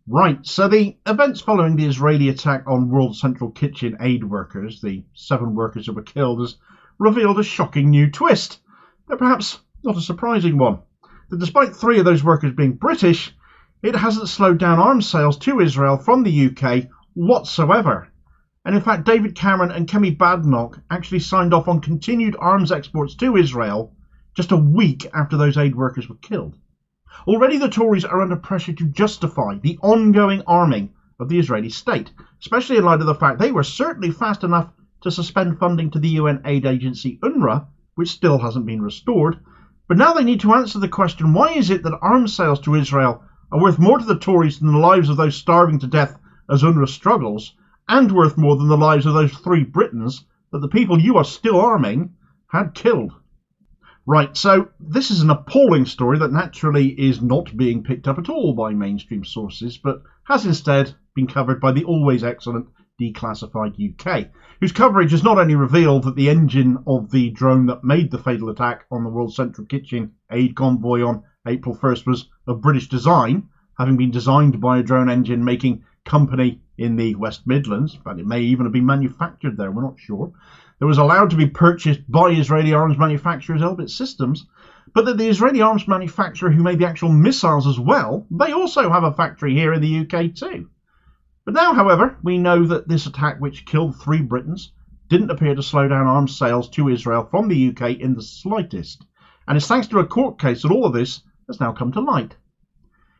Right, so the events following the Israeli attack on World Central Kitchen aid workers, the 7 workers who were killed, has revealed a shocking new twist, but perhaps not a surprising one. That despite 3 of those workers being British, it hasn't slowed down arms sales to Israel from the UK whatsoever. And in fact, David Cameron and Kemi Badenoch actually signed off on continued arms exports to Israel just a week after those aid workers were killed. Already the Tories are under pressure to justify the ongoing arming of the Israeli state, especially in light of the fact they were certainly fast enough to suspend funding to the UN aid agency UNRWA, which still hasn't been restored. But now they need to answer the question, why is it that arms sales to Israel are worth more to the Tories than the lives of those starving to death as UNRWA struggles, and worth more than the lives of those 3 Britons that the people you are still arming had killed? Right, so this is an appalling story that naturally is not being picked up at all by mainstream sources, but has instead been covered by the always excellent Declassified UK, whose coverage has not only revealed that the engine of the drone that made the fatal attack on the World Central Kitchen aid convoy on April 1st was of British design, having been designed by a drone engine making company in the West Midlands, but it may even have been manufactured there, we're not sure, that was allowed to be purchased by Israeli arms manufacturers Elbit Systems, but that the Israeli arms manufacturer who made the actual missiles as well, they also have a factory here in the UK too. But now, however, we know that this attack, which killed 3 Britons, didn't appear to slow down arms sales to Israel from the UK in the slightest, and it's thanks to a court case that all of this has now come to light.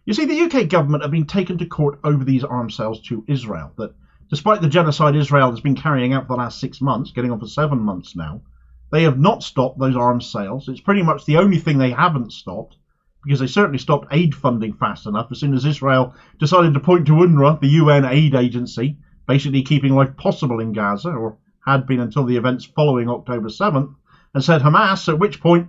You see, the UK government have been taken to court over these arms sales to Israel, that despite the genocide Israel has been carrying out for the last 6 months, getting on for 7 months now, they have not stopped those arms sales. It's pretty much the only thing they haven't stopped, because they certainly stopped aid funding fast enough as soon as Israel decided to point to UNRWA, the UN aid agency, basically keeping life possible in Gaza, or had been until the events following October 7th, and said Hamas, at which point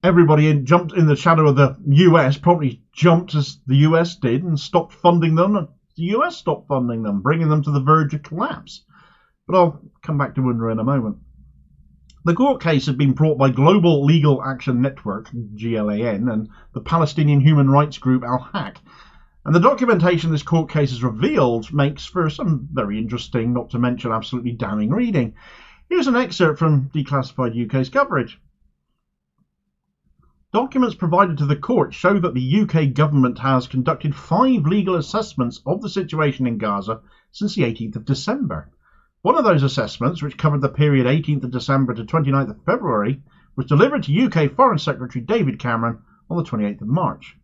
everybody jumped in the shadow of the US, probably jumped as the US did, and stopped funding them, and the US stopped funding them, bringing them to the verge of collapse. But I'll come back to UNRWA in a moment. The court case had been brought by Global Legal Action Network, GLAN, and the Palestinian human rights group Al-Haq. And the documentation this court case has revealed makes for some very interesting, not to mention absolutely damning reading. Here's an excerpt from Declassified UK's coverage. Documents provided to the court show that the UK government has conducted 5 legal assessments of the situation in Gaza since the 18th of December. One of those assessments, which covered the period 18th of December to 29th of February, was delivered to UK Foreign Secretary David Cameron on the 28th of March.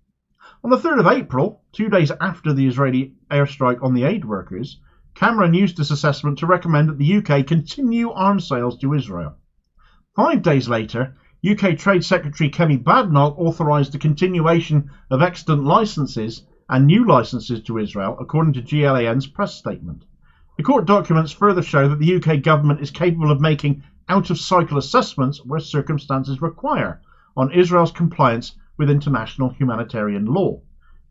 On the 3rd of April, 2 days after the Israeli airstrike on the aid workers, Cameron used this assessment to recommend that the UK continue arms sales to Israel. 5 days later, UK Trade Secretary Kemi Badenoch authorised the continuation of extant licences and new licences to Israel, according to GLAN's press statement. The court documents further show that the UK government is capable of making out-of-cycle assessments where circumstances require on Israel's compliance with international humanitarian law.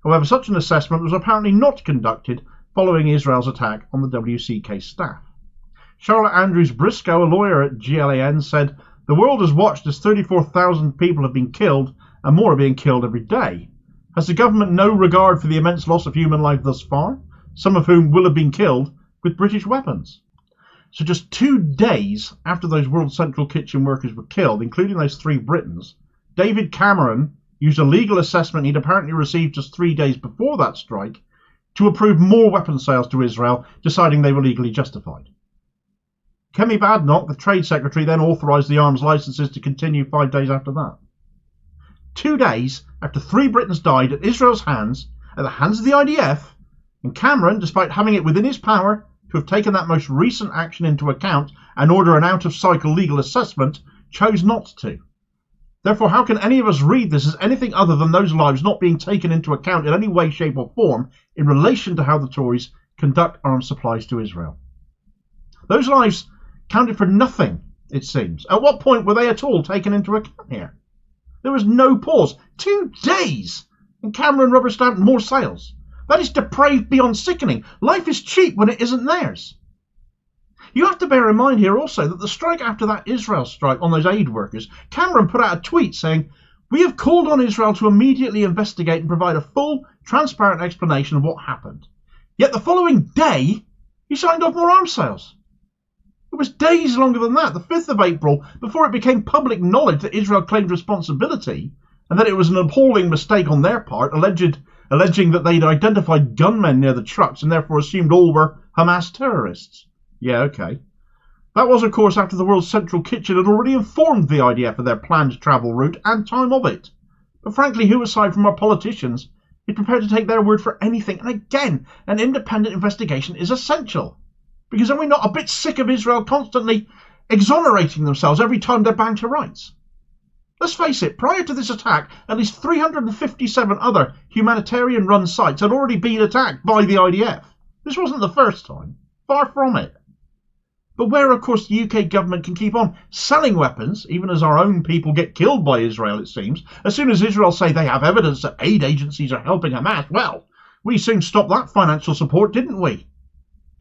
However, such an assessment was apparently not conducted following Israel's attack on the WCK staff. Charlotte Andrews Briscoe, a lawyer at GLAN, said, "The world has watched as 34,000 people have been killed and more are being killed every day. Has the government no regard for the immense loss of human life thus far, some of whom will have been killed with British weapons?" So just 2 days after those World Central Kitchen workers were killed, including those 3 Britons, David Cameron used a legal assessment he'd apparently received just 3 days before that strike to approve more weapon sales to Israel, deciding they were legally justified. Kemi Badenoch, the Trade Secretary, then authorised the arms licences to continue 5 days after that. 2 days after 3 Britons died at Israel's hands, at the hands of the IDF, and Cameron, despite having it within his power to have taken that most recent action into account and order an out-of-cycle legal assessment, chose not to. Therefore, how can any of us read this as anything other than those lives not being taken into account in any way, shape or form in relation to how the Tories conduct arms supplies to Israel? Those lives counted for nothing, it seems. At what point were they at all taken into account here? There was no pause. 2 days! And Cameron rubber-stamped more sales. That is depraved beyond sickening. Life is cheap when it isn't theirs. You have to bear in mind here also that the strike after that Israel strike on those aid workers, Cameron put out a tweet saying, We have called on Israel to immediately investigate and provide a full, transparent explanation of what happened. Yet the following day, he signed off more arms sales. It was days longer than that, the 5th of April, before it became public knowledge that Israel claimed responsibility and that it was an appalling mistake on their part, alleging that they'd identified gunmen near the trucks and therefore assumed all were Hamas terrorists. Yeah, okay. That was, of course, after the World Central Kitchen had already informed the IDF of their planned travel route and time of it. But frankly, who aside from our politicians is prepared to take their word for anything? And again, an independent investigation is essential. Because are we not a bit sick of Israel constantly exonerating themselves every time they're banged to rights? Let's face it, prior to this attack, at least 357 other humanitarian-run sites had already been attacked by the IDF. This wasn't the first time. Far from it. But where, of course, the UK government can keep on selling weapons, even as our own people get killed by Israel, it seems, as soon as Israel say they have evidence that aid agencies are helping Hamas, well, we soon stopped that financial support, didn't we?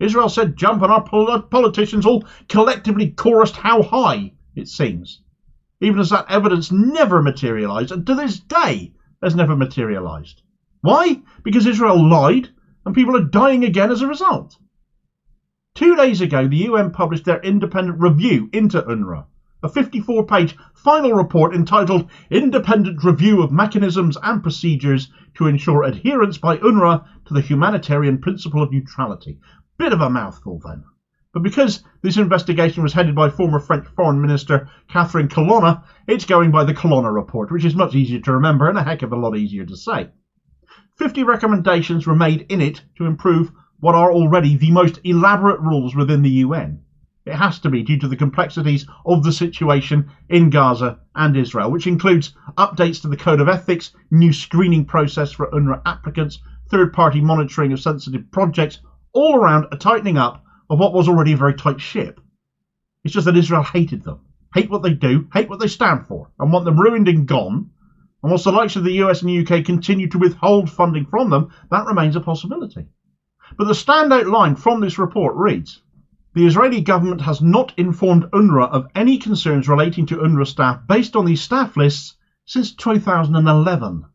Israel said jump, and our politicians all collectively chorused how high, it seems. Even as that evidence never materialised, and to this day has never materialised. Why? Because Israel lied, and people are dying again as a result. 2 days ago, the UN published their independent review into UNRWA, a 54-page final report entitled Independent Review of Mechanisms and Procedures to Ensure Adherence by UNRWA to the Humanitarian Principle of Neutrality. Bit of a mouthful then. But because this investigation was headed by former French Foreign Minister Catherine Colonna, it's going by the Colonna report, which is much easier to remember and a heck of a lot easier to say. 50 recommendations were made in it to improve what are already the most elaborate rules within the UN. It has to be due to the complexities of the situation in Gaza and Israel, which includes updates to the Code of Ethics, new screening process for UNRWA applicants, third-party monitoring of sensitive projects, all around a tightening up of what was already a very tight ship. It's just that Israel hated them, hate what they do, hate what they stand for, and want them ruined and gone. And whilst the likes of the US and UK continue to withhold funding from them, that remains a possibility. But the standout line from this report reads, the Israeli government has not informed UNRWA of any concerns relating to UNRWA staff based on these staff lists since 2011.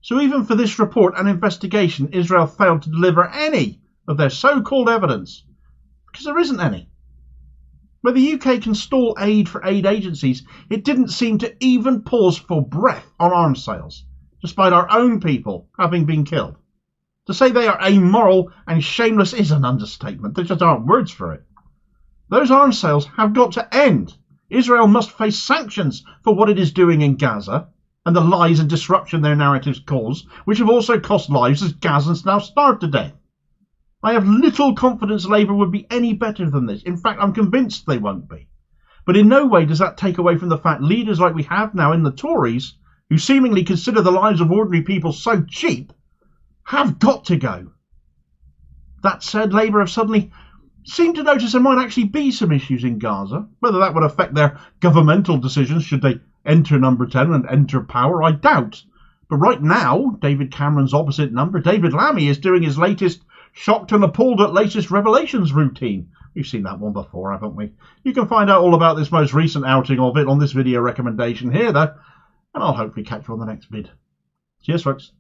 So even for this report and investigation, Israel failed to deliver any of their so-called evidence, because there isn't any. Where the UK can stall aid for aid agencies, it didn't seem to even pause for breath on arms sales, despite our own people having been killed. To say they are amoral and shameless is an understatement. There just aren't words for it. Those arms sales have got to end. Israel must face sanctions for what it is doing in Gaza and the lies and disruption their narratives cause, which have also cost lives as Gazans now starve to death. I have little confidence Labour would be any better than this. In fact, I'm convinced they won't be. But in no way does that take away from the fact leaders like we have now in the Tories, who seemingly consider the lives of ordinary people so cheap, have got to go. That said, Labour have suddenly seemed to notice there might actually be some issues in Gaza. Whether that would affect their governmental decisions should they enter number 10 and enter power, I doubt. But right now, David Cameron's opposite number, David Lammy, is doing his latest shocked and appalled at latest revelations routine. We've seen that one before, haven't we? You can find out all about this most recent outing of it on this video recommendation here, though, and I'll hopefully catch you on the next vid. Cheers, folks.